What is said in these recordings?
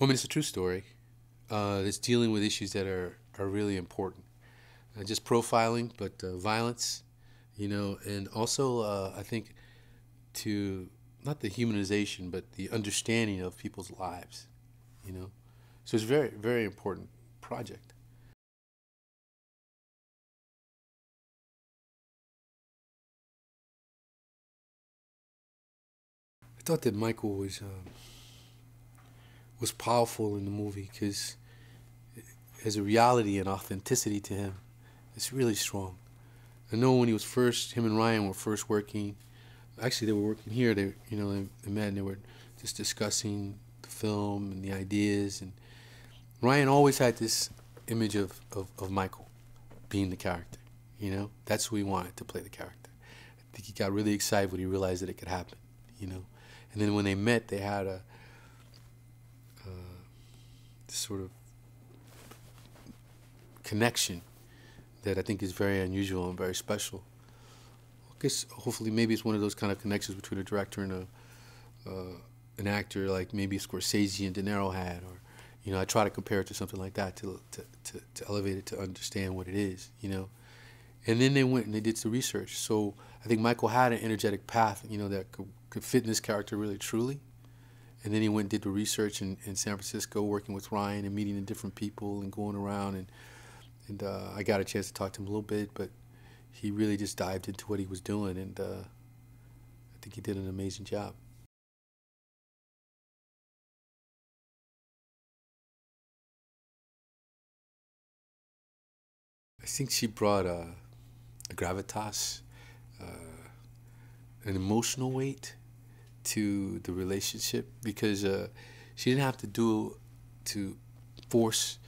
I mean, it's a true story. It's dealing with issues that are really important. Just profiling, but violence, and also I think to not the humanization, but the understanding of people's lives, you know. So it's a very, very important project. I thought that Michael was powerful in the movie because there's a reality and authenticity to him. It's really strong. I know when he was first, him and Ryan were first working. Actually, they were working here. They met and they were just discussing the film and the ideas. And Ryan always had this image of Michael being the character. That's who he wanted to play the character. I think he got really excited when he realized that it could happen. And then when they met, they had this sort of connection that I think is very unusual and very special. I guess hopefully maybe it's one of those kind of connections between a director and an actor, like maybe Scorsese and De Niro had, or I try to compare it to something like that to elevate it to understand what it is, And then they went and they did some research. So I think Michael had an energetic path, that could fit in this character really truly. And then he went and did the research in San Francisco, working with Ryan and meeting the different people and going around. And I got a chance to talk to him a little bit, but he really just dived into what he was doing. And I think he did an amazing job. I think she brought a gravitas, uh, an emotional weight to the relationship because she didn't have to force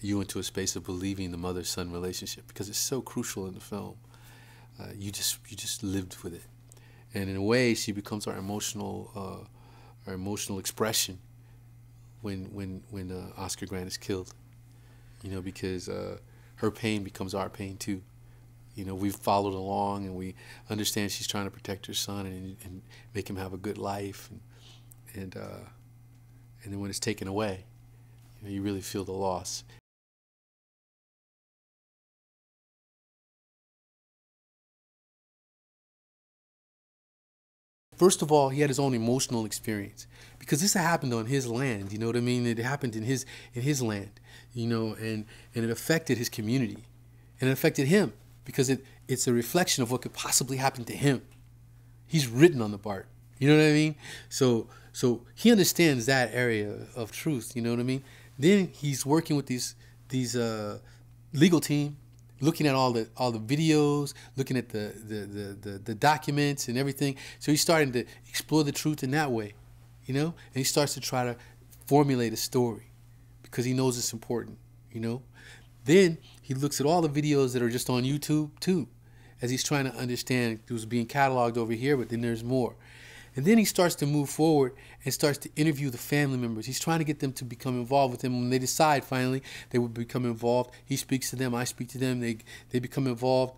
you into a space of believing the mother-son relationship because it's so crucial in the film. You just lived with it, and in a way, she becomes our emotional expression when Oscar Grant is killed. Because her pain becomes our pain too. We've followed along and we understand she's trying to protect her son and make him have a good life. And then when it's taken away, you really feel the loss. First of all, he had his own emotional experience because this happened on his land. You know what I mean? It happened in his land. And it affected his community, and it affected him because it's a reflection of what could possibly happen to him. He's written on the Bart. You know what I mean? So he understands that area of truth. You know what I mean? Then he's working with these legal team, looking at all the videos, looking at the documents and everything. So he's starting to explore the truth in that way, and he starts to try to formulate a story because he knows it's important, Then he looks at all the videos that are just on YouTube too, as he's trying to understand who's being cataloged over here, but then there's more. And then he starts to move forward and starts to interview the family members. He's trying to get them to become involved with him. When they decide finally they will become involved, he speaks to them, I speak to them, they become involved.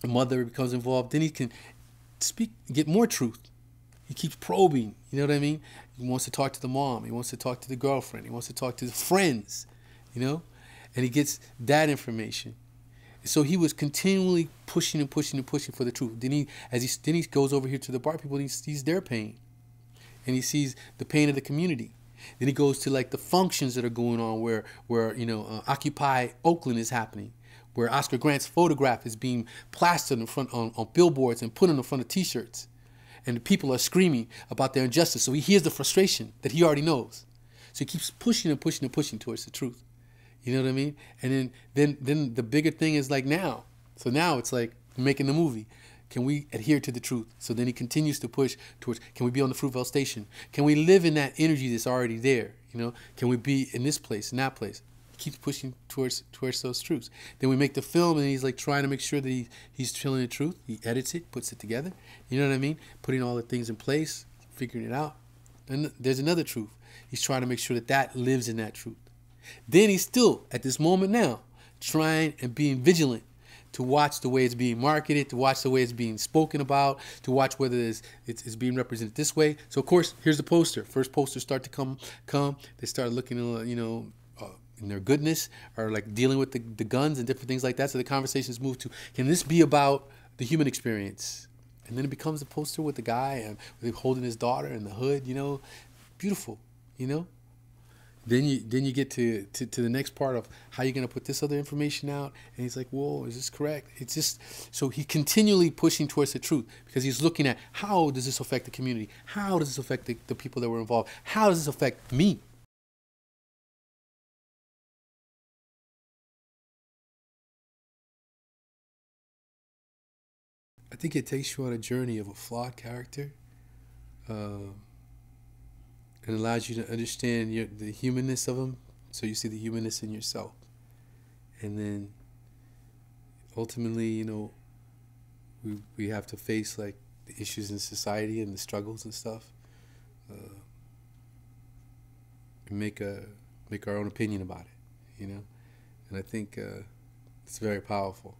The mother becomes involved. Then he can get more truth. He keeps probing, you know what I mean? He wants to talk to the mom. He wants to talk to the girlfriend. He wants to talk to the friends, And he gets that information. So he was continually pushing and pushing and pushing for the truth. Then he goes over here to the bar people and he sees their pain. And he sees the pain of the community. Then he goes to like the functions that are going on where Occupy Oakland is happening, where Oscar Grant's photograph is being plastered in front on billboards and put in front of T-shirts. And the people are screaming about their injustice. So he hears the frustration that he already knows. So he keeps pushing and pushing and pushing towards the truth. You know what I mean? And then the bigger thing is like now. So now it's like making the movie. Can we adhere to the truth? So then he continues to push towards, can we be on the Fruitvale station? Can we live in that energy that's already there? Can we be in this place, in that place? He keeps pushing towards those truths. Then we make the film and he's like trying to make sure that he's telling the truth. He edits it, puts it together. You know what I mean? Putting all the things in place, figuring it out. And there's another truth. He's trying to make sure that lives in that truth. Then he's still, at this moment now, trying and being vigilant to watch the way it's being marketed, to watch the way it's being spoken about, to watch whether it's being represented this way. So of course, here's the poster. First posters start to come. They start looking, in their goodness, or like dealing with the guns and different things like that. So the conversations move to, can this be about the human experience? And then it becomes a poster with the guy and holding his daughter in the hood, beautiful, Then you get to the next part of how you're going to put this other information out. And he's like, whoa, is this correct? It's just, so he continually pushing towards the truth, because he's looking at, how does this affect the community? How does this affect the people that were involved? How does this affect me? I think it takes you on a journey of a flawed character, and allows you to understand the humanness of him, so you see the humanness in yourself. And then ultimately, we have to face like the issues in society and the struggles and stuff, and make our own opinion about it, And I think it's very powerful.